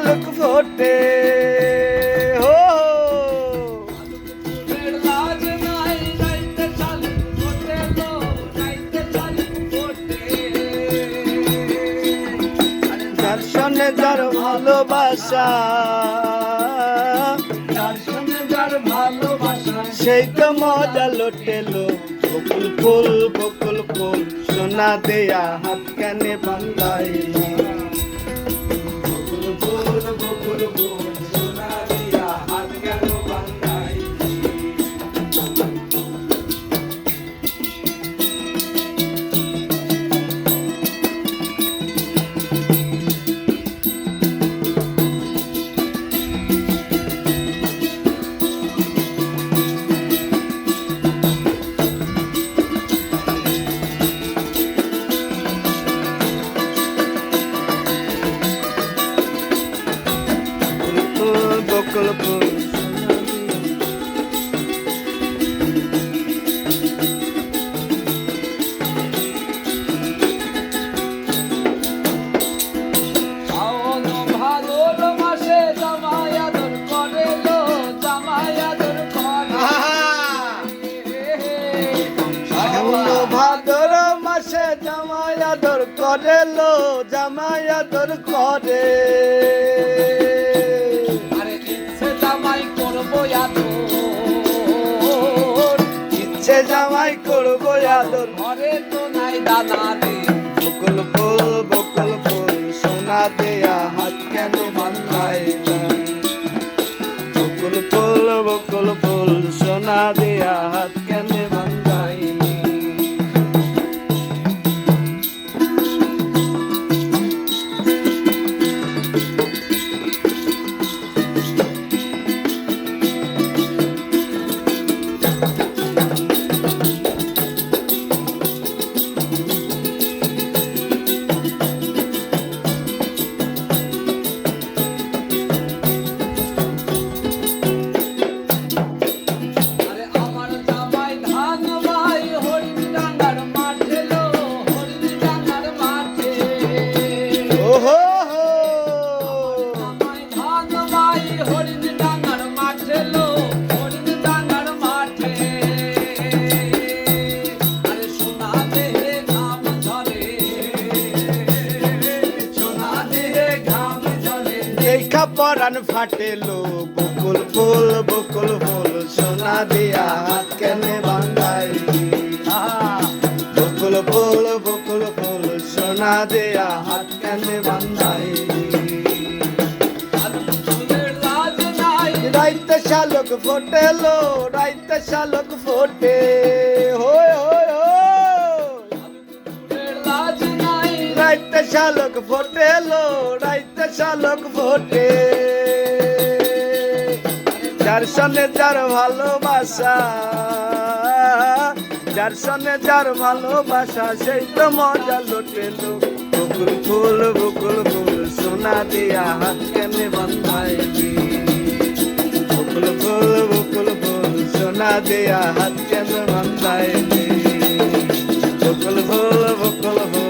শালুক ফোটে হো যার সনে যার ভালোবাসা সেই তো মজা লুটেলো বকুল ফুল সোনা দেয়া হাত কানে বান্ধাইলো বকুল ফুল সোনা দেয়া হাত কানে বকুল ফুল ভাদর মাসে জামাই আদর করে লো জামাই আদর করে ইচ্ছে জামাই করবো আদর ঘরে তো নাই দানা রে বকুল ফুল সোনা দেয়া হাত কেন বান্ধাইলা বকুল ফুল সোনা দেয়া হাত কেন বান্ধাইলি পরান ফাটেলো বকুল ফুল সোনা দিয়া হাত কেনে বান্ধাইলি বকুল ফুল সোনা দিয়া হাত কেনে বান্ধাইলি রাইতে শালুক ফোটেলো রাইতে শালুক ফোটে হোয় রাইতে শালুক ফোটেলো রাইতে শালুক ফোটে যার সনে যার ভালোবাসা যার সনে যার ভালোবাসা সেই তো মজা লুটেলো বকুল ফুল সোনা দিয়া হাত কেনে বান্ধাইলি বকুল ফুল সোনা দিয়া হাত কেনে বান্ধাইলি বকুল ফুল